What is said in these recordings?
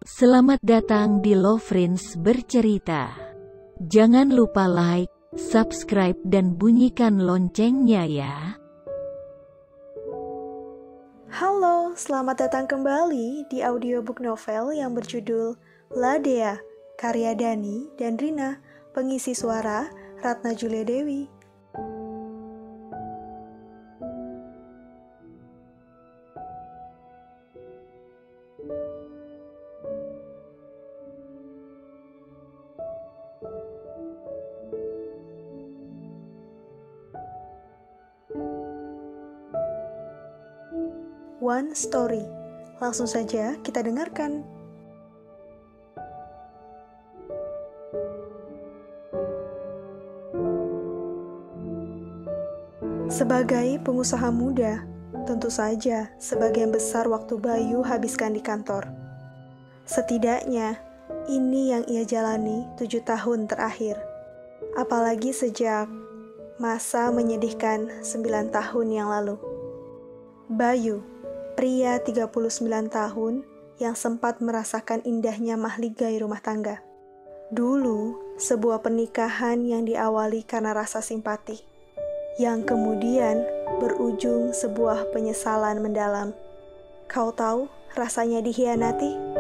Selamat datang di Lovfriends Bercerita. Jangan lupa like, subscribe dan bunyikan loncengnya ya. Halo, selamat datang kembali di audiobook novel yang berjudul Ladea, karya Dani dan Rina, pengisi suara Ratna Julia Dewi. One Story. Langsung saja kita dengarkan. Sebagai pengusaha muda, tentu saja sebagian besar waktu Bayu habiskan di kantor. Setidaknya, ini yang ia jalani 7 tahun terakhir. Apalagi sejak masa menyedihkan 9 tahun yang lalu. Bayu, pria 39 tahun yang sempat merasakan indahnya mahligai rumah tangga. Dulu, sebuah pernikahan yang diawali karena rasa simpati, yang kemudian berujung sebuah penyesalan mendalam. Kau tahu rasanya dikhianati?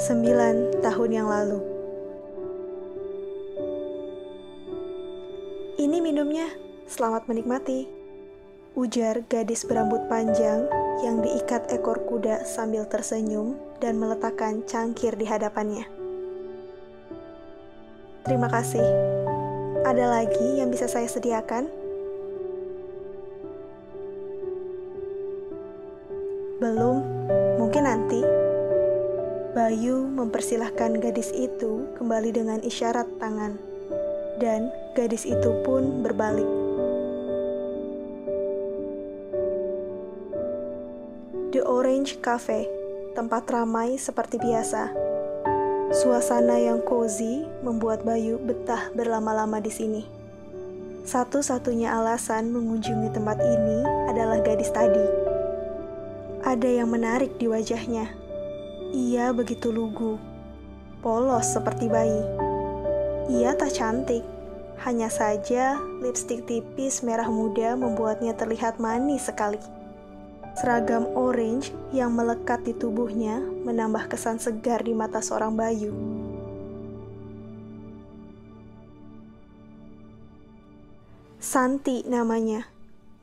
Sembilan tahun yang lalu. Ini minumnya, selamat menikmati, ujar gadis berambut panjang yang diikat ekor kuda sambil tersenyum dan meletakkan cangkir di hadapannya. Terima kasih. Ada lagi yang bisa saya sediakan? Belum, mungkin nanti. Bayu mempersilahkan gadis itu kembali dengan isyarat tangan, dan gadis itu pun berbalik. The Orange Cafe, tempat ramai seperti biasa. Suasana yang cozy membuat Bayu betah berlama-lama di sini. Satu-satunya alasan mengunjungi tempat ini adalah gadis tadi. Ada yang menarik di wajahnya. Ia begitu lugu, polos seperti bayi. Ia tak cantik, hanya saja lipstik tipis merah muda membuatnya terlihat manis sekali. Seragam orange yang melekat di tubuhnya menambah kesan segar di mata seorang Bayu. Santi namanya,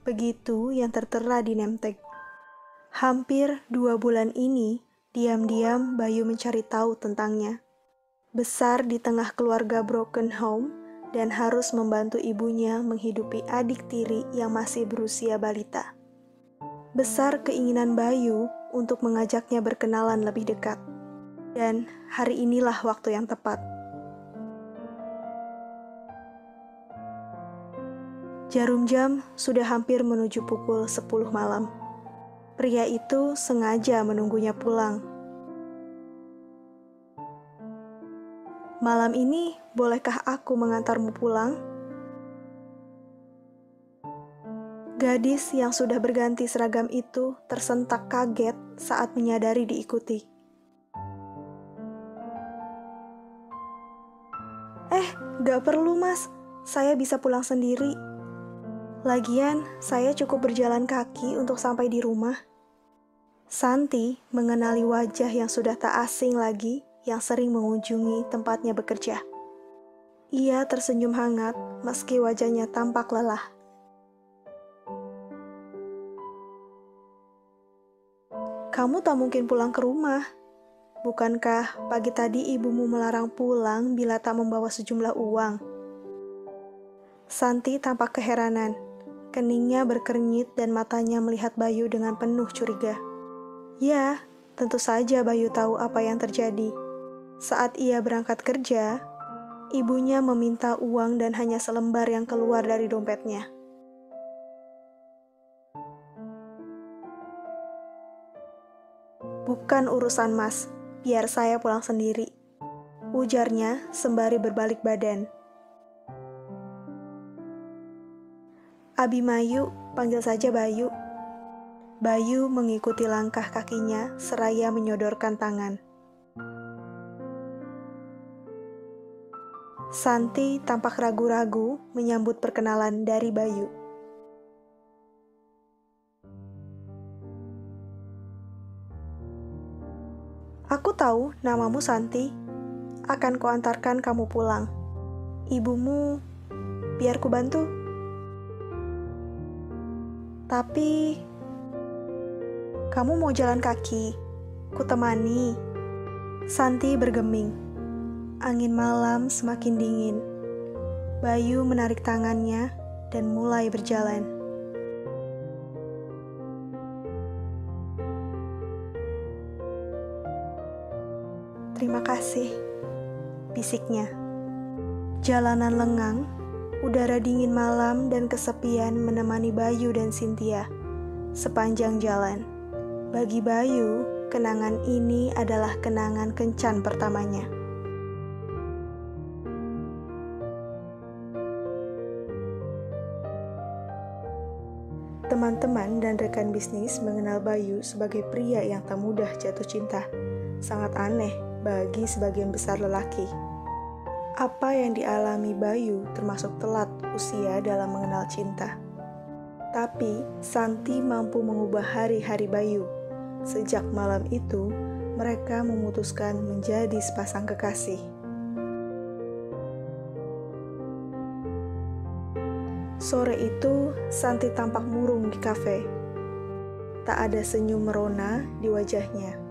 begitu yang tertera di name tag. Hampir 2 bulan ini, diam-diam Bayu mencari tahu tentangnya. Besar di tengah keluarga broken home dan harus membantu ibunya menghidupi adik tiri yang masih berusia balita. Besar keinginan Bayu untuk mengajaknya berkenalan lebih dekat. Dan hari inilah waktu yang tepat. Jarum jam sudah hampir menuju pukul 10 malam. Pria itu sengaja menunggunya pulang. Malam ini, bolehkah aku mengantarmu pulang? Gadis yang sudah berganti seragam itu tersentak kaget saat menyadari diikuti. Gak perlu mas, saya bisa pulang sendiri. Lagian, saya cukup berjalan kaki untuk sampai di rumah. Santi mengenali wajah yang sudah tak asing lagi yang sering mengunjungi tempatnya bekerja. Ia tersenyum hangat meski wajahnya tampak lelah. Kamu tak mungkin pulang ke rumah. Bukankah pagi tadi ibumu melarang pulang bila tak membawa sejumlah uang? Santi tampak keheranan. Keningnya berkernyit dan matanya melihat Bayu dengan penuh curiga. Ya, tentu saja Bayu tahu apa yang terjadi. Saat ia berangkat kerja, ibunya meminta uang dan hanya selembar yang keluar dari dompetnya. Bukan urusan mas, biar saya pulang sendiri, ujarnya sembari berbalik badan. Abimayu, panggil saja Bayu. Bayu mengikuti langkah kakinya seraya menyodorkan tangan. Santi tampak ragu-ragu menyambut perkenalan dari Bayu. Aku tahu namamu Santi. Akan kuantarkan kamu pulang. Ibumu, biar ku bantu. Tapi, kamu mau jalan kaki? Ku temani. Santi bergeming. Angin malam semakin dingin. Bayu menarik tangannya dan mulai berjalan. Terima kasih, bisiknya. Jalanan lengang, udara dingin malam dan kesepian menemani Bayu dan Cynthia sepanjang jalan. Bagi Bayu, kenangan ini adalah kenangan kencan pertamanya. Teman-teman dan rekan bisnis mengenal Bayu sebagai pria yang tak mudah jatuh cinta. Sangat aneh bagi sebagian besar lelaki. Apa yang dialami Bayu termasuk telat usia dalam mengenal cinta. Tapi, Santi mampu mengubah hari-hari Bayu. Sejak malam itu, mereka memutuskan menjadi sepasang kekasih. Sore itu, Santi tampak murung di kafe. Tak ada senyum merona di wajahnya.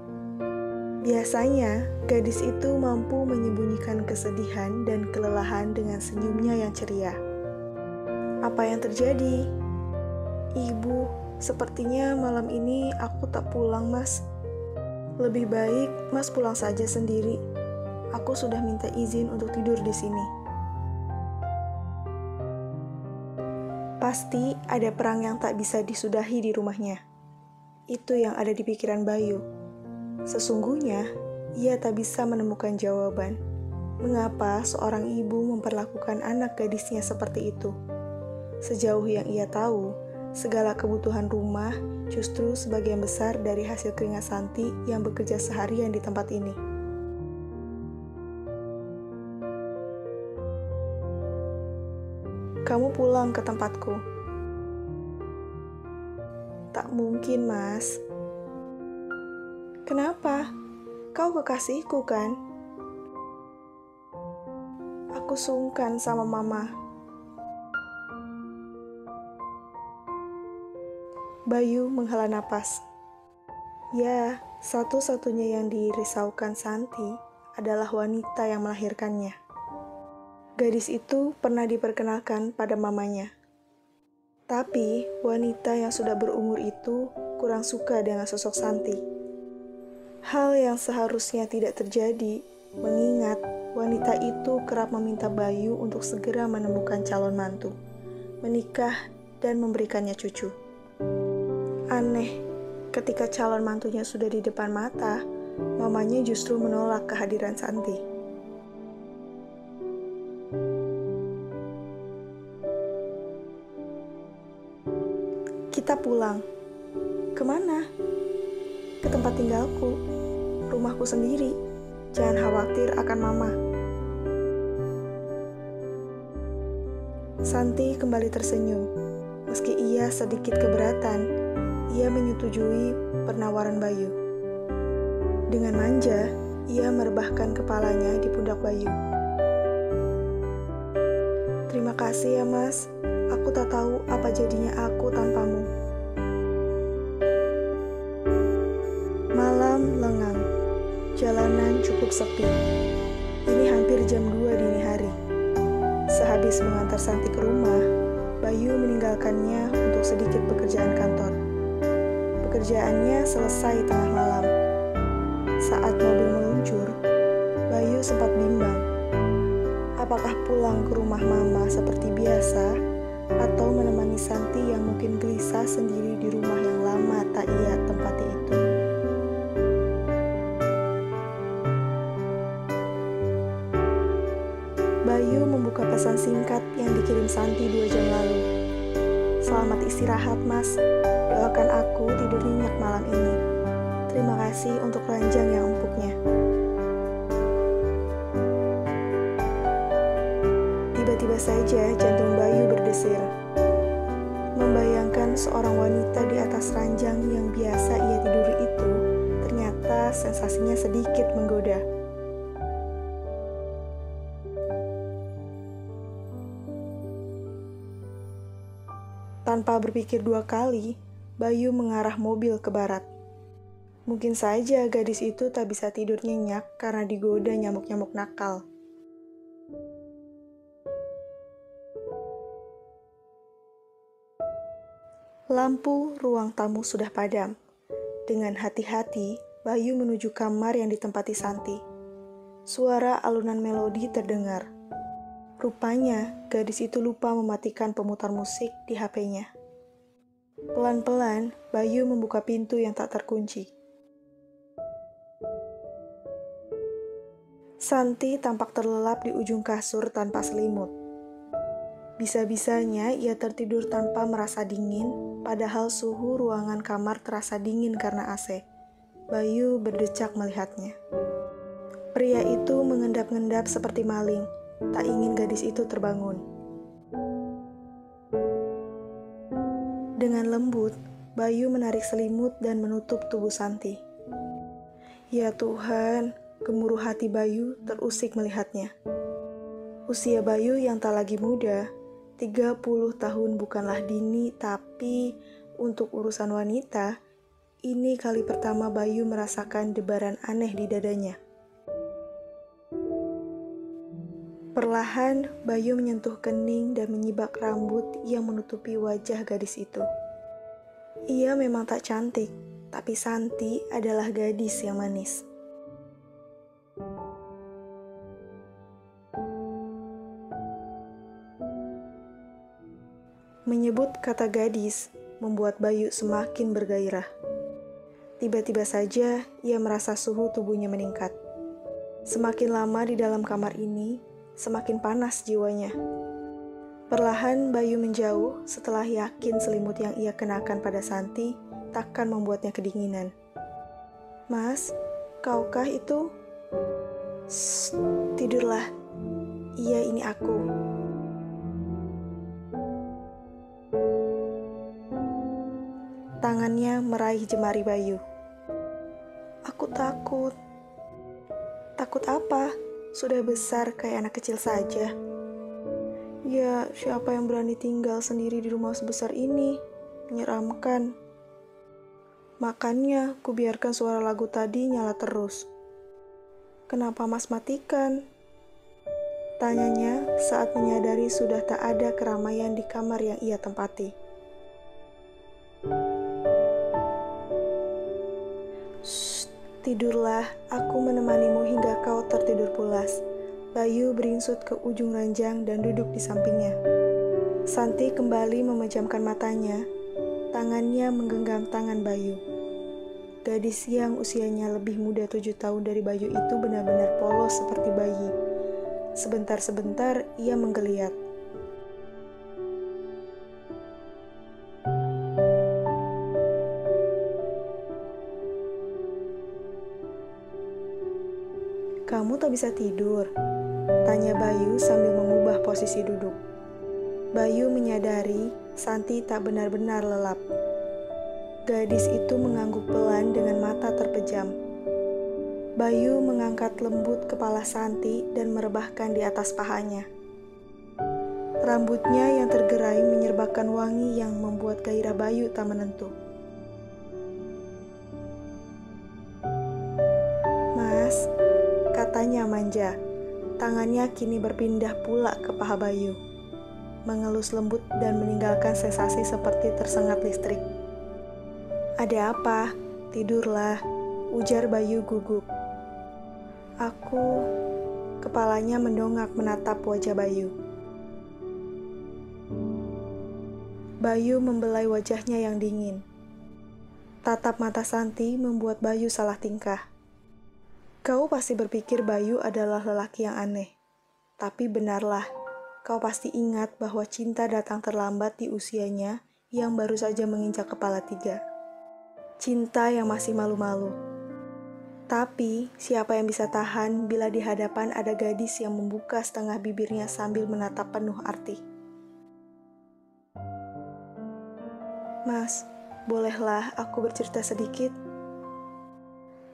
Biasanya, gadis itu mampu menyembunyikan kesedihan dan kelelahan dengan senyumnya yang ceria. Apa yang terjadi? Ibu, sepertinya malam ini aku tak pulang, Mas. Lebih baik Mas pulang saja sendiri. Aku sudah minta izin untuk tidur di sini. Pasti ada perang yang tak bisa disudahi di rumahnya. Itu yang ada di pikiran Bayu. Sesungguhnya, ia tak bisa menemukan jawaban. Mengapa seorang ibu memperlakukan anak gadisnya seperti itu? Sejauh yang ia tahu, segala kebutuhan rumah justru sebagian besar dari hasil keringat Santi yang bekerja seharian di tempat ini. Kamu pulang ke tempatku. Tak mungkin, Mas. Kenapa? Kau kekasihku, kan? Aku sungkan sama Mama. Bayu menghela napas. Ya, satu-satunya yang dirisaukan Santi adalah wanita yang melahirkannya. Gadis itu pernah diperkenalkan pada mamanya. Tapi, wanita yang sudah berumur itu kurang suka dengan sosok Santi. Hal yang seharusnya tidak terjadi, mengingat wanita itu kerap meminta Bayu untuk segera menemukan calon mantu, menikah, dan memberikannya cucu. Aneh, ketika calon mantunya sudah di depan mata, mamanya justru menolak kehadiran Santi. Kita pulang. Kemana? Ke tempat tinggalku, rumahku sendiri. Jangan khawatir akan Mama. Santi kembali tersenyum. Meski ia sedikit keberatan, ia menyetujui penawaran Bayu. Dengan manja, ia merebahkan kepalanya di pundak Bayu. Terima kasih ya, Mas. Aku tak tahu apa jadinya aku tanpamu. Malam lengang, jalanan cukup sepi. Ini hampir jam 2 dini hari. Sehabis mengantar Santi ke rumah, Bayu meninggalkannya untuk sedikit pekerjaan kantor. Pekerjaannya selesai tengah malam. Saat mobil meluncur, Bayu sempat bimbang. Apakah pulang ke rumah Mama seperti biasa, atau menemani Santi yang mungkin gelisah sendiri di rumah yang lama tak ia tempati itu? Bayu membuka pesan singkat yang dikirim Santi 2 jam lalu. Selamat istirahat, Mas. Doakan aku tidur nyenyak malam ini. Terima kasih untuk ranjang yang empuknya. Tiba-tiba saja jantung Bayu berdesir. Membayangkan seorang wanita di atas ranjang yang biasa ia tiduri itu, ternyata sensasinya sedikit menggoda. Tanpa berpikir dua kali, Bayu mengarah mobil ke barat. Mungkin saja gadis itu tak bisa tidur nyenyak karena digoda nyamuk-nyamuk nakal. Lampu ruang tamu sudah padam. Dengan hati-hati, Bayu menuju kamar yang ditempati Santi. Suara alunan melodi terdengar. Rupanya, gadis itu lupa mematikan pemutar musik di HP-nya. Pelan-pelan, Bayu membuka pintu yang tak terkunci. Santi tampak terlelap di ujung kasur tanpa selimut. Bisa-bisanya ia tertidur tanpa merasa dingin, padahal suhu ruangan kamar terasa dingin karena AC. Bayu berdecak melihatnya. Pria itu mengendap-endap seperti maling, tak ingin gadis itu terbangun. Dengan lembut, Bayu menarik selimut dan menutup tubuh Santi. Ya Tuhan, gemuruh hati Bayu terusik melihatnya. Usia Bayu yang tak lagi muda, 30 tahun bukanlah dini, tapi untuk urusan wanita, ini kali pertama Bayu merasakan debaran aneh di dadanya. Perlahan, Bayu menyentuh kening dan menyibak rambut yang menutupi wajah gadis itu. Ia memang tak cantik, tapi Santi adalah gadis yang manis. Menyebut kata gadis membuat Bayu semakin bergairah. Tiba-tiba saja ia merasa suhu tubuhnya meningkat. Semakin lama di dalam kamar ini, semakin panas jiwanya. Perlahan Bayu menjauh setelah yakin selimut yang ia kenakan pada Santi takkan membuatnya kedinginan. Mas, kaukah itu? Shh, tidurlah. Iya, ini aku. Tangannya meraih jemari Bayu. Aku takut. Takut apa? Sudah besar kayak anak kecil saja. Ya, siapa yang berani tinggal sendiri di rumah sebesar ini? Menyeramkan. Makanya, kubiarkan suara lagu tadi nyala terus. Kenapa Mas matikan? Tanyanya saat menyadari sudah tak ada keramaian di kamar yang ia tempati. Shh, tidurlah, aku menemanimu hingga kau tertidur pulas. Bayu beringsut ke ujung ranjang dan duduk di sampingnya. Santi kembali memejamkan matanya, tangannya menggenggam tangan Bayu. Gadis yang usianya lebih muda 7 tahun dari Bayu itu benar-benar polos seperti bayi. Sebentar-sebentar ia menggeliat. Kamu tak bisa tidur? Tanya Bayu sambil mengubah posisi duduk. Bayu menyadari Santi tak benar-benar lelap. Gadis itu mengangguk pelan dengan mata terpejam. Bayu mengangkat lembut kepala Santi dan merebahkan di atas pahanya. Rambutnya yang tergerai menyerbakan wangi yang membuat gairah Bayu tak menentu. Mas, katanya manja. Tangannya kini berpindah pula ke paha Bayu, mengelus lembut dan meninggalkan sensasi seperti tersengat listrik. Ada apa? Tidurlah, ujar Bayu gugup. Aku... Kepalanya mendongak menatap wajah Bayu. Bayu membelai wajahnya yang dingin. Tatap mata Santi membuat Bayu salah tingkah. Kau pasti berpikir Bayu adalah lelaki yang aneh. Tapi benarlah, kau pasti ingat bahwa cinta datang terlambat di usianya yang baru saja menginjak kepala 3. Cinta yang masih malu-malu. Tapi, siapa yang bisa tahan bila di hadapan ada gadis yang membuka setengah bibirnya sambil menatap penuh arti? Mas, bolehlah aku bercerita sedikit?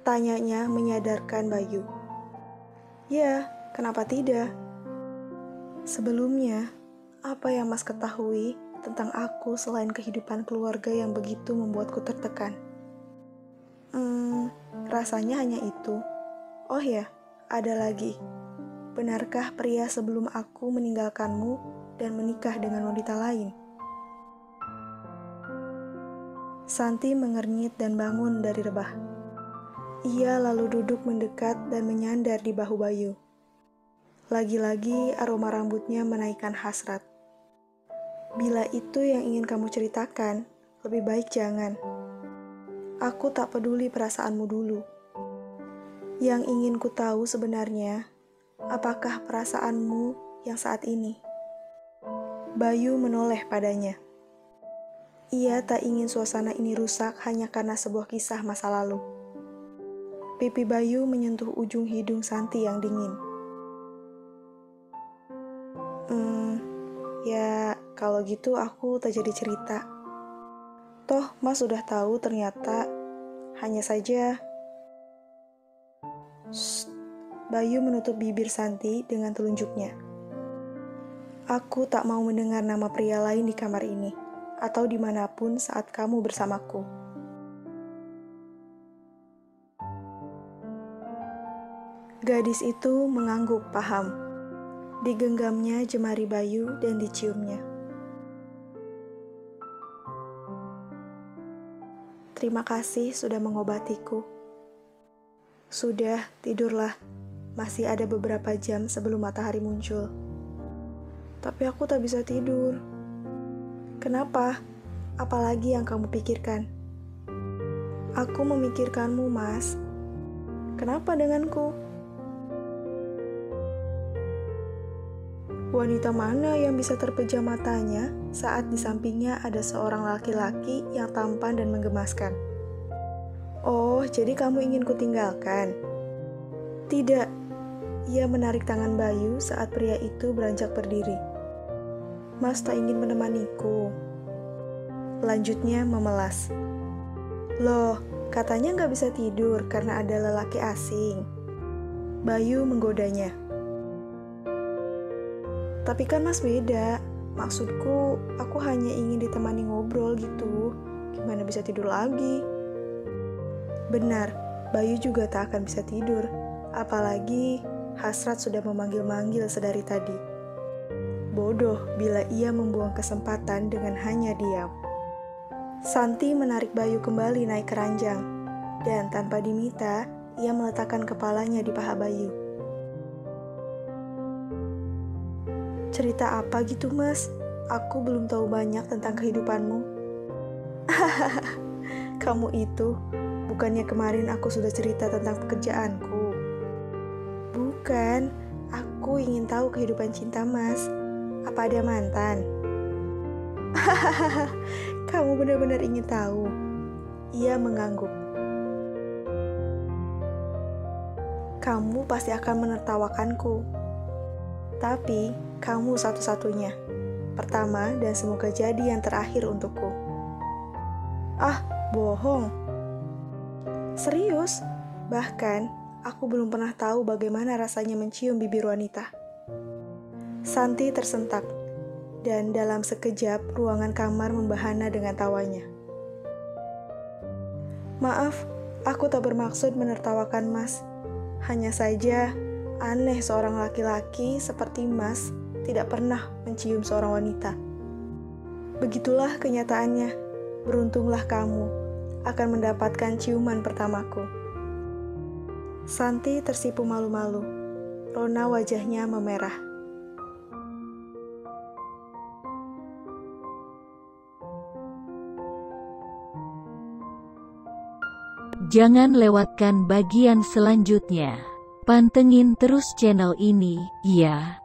Tanyanya menyadarkan Bayu. Ya, kenapa tidak? Sebelumnya, apa yang Mas ketahui tentang aku selain kehidupan keluarga yang begitu membuatku tertekan? Rasanya hanya itu. Oh ya, ada lagi. Benarkah pria sebelum aku meninggalkanmu dan menikah dengan wanita lain? Santi mengernyit dan bangun dari rebah. Ia lalu duduk mendekat dan menyandar di bahu Bayu. Lagi-lagi aroma rambutnya menaikkan hasrat. Bila itu yang ingin kamu ceritakan, lebih baik jangan. Aku tak peduli perasaanmu dulu. Yang ingin ku tahu sebenarnya, apakah perasaanmu yang saat ini? Bayu menoleh padanya. Ia tak ingin suasana ini rusak hanya karena sebuah kisah masa lalu. Pipi Bayu menyentuh ujung hidung Santi yang dingin. Ya kalau gitu aku tak jadi cerita. Toh Mas sudah tahu ternyata. Hanya saja... Shh. Bayu menutup bibir Santi dengan telunjuknya. Aku tak mau mendengar nama pria lain di kamar ini, atau dimanapun saat kamu bersamaku. Gadis itu mengangguk paham. Digenggamnya jemari Bayu dan diciumnya. Terima kasih sudah mengobatiku. Sudah, tidurlah. Masih ada beberapa jam sebelum matahari muncul. Tapi aku tak bisa tidur. Kenapa? Apalagi yang kamu pikirkan? Aku memikirkanmu, Mas. Kenapa denganku? Wanita mana yang bisa terpejam matanya saat di sampingnya ada seorang laki-laki yang tampan dan menggemaskan? Oh, jadi kamu ingin kutinggalkan? Tidak. Ia menarik tangan Bayu saat pria itu beranjak berdiri. Mas tak ingin menemaniku. Lanjutnya memelas. Loh, katanya nggak bisa tidur karena ada lelaki asing. Bayu menggodanya. Tapi kan Mas beda. Maksudku, aku hanya ingin ditemani ngobrol gitu. Gimana bisa tidur lagi? Benar, Bayu juga tak akan bisa tidur. Apalagi hasrat sudah memanggil-manggil sedari tadi. Bodoh bila ia membuang kesempatan dengan hanya diam. Santi menarik Bayu kembali naik ke ranjang, dan tanpa diminta, ia meletakkan kepalanya di paha Bayu. Cerita apa gitu, Mas? Aku belum tahu banyak tentang kehidupanmu. Kamu itu, bukannya kemarin aku sudah cerita tentang pekerjaanku. Bukan, aku ingin tahu kehidupan cinta Mas. Apa ada mantan? Kamu benar-benar ingin tahu. Ia mengangguk. Kamu pasti akan menertawakanku. Tapi, kamu satu-satunya. Pertama dan semoga jadi yang terakhir untukku. Ah, bohong. Serius? Bahkan, aku belum pernah tahu bagaimana rasanya mencium bibir wanita. Santi tersentak, dan dalam sekejap ruangan kamar membahana dengan tawanya. Maaf, aku tak bermaksud menertawakan Mas. Hanya saja, aneh seorang laki-laki seperti Mas tidak pernah mencium seorang wanita. Begitulah kenyataannya. Beruntunglah kamu akan mendapatkan ciuman pertamaku. Santi tersipu malu-malu. Rona wajahnya memerah. Jangan lewatkan bagian selanjutnya. Pantengin terus channel ini, ya.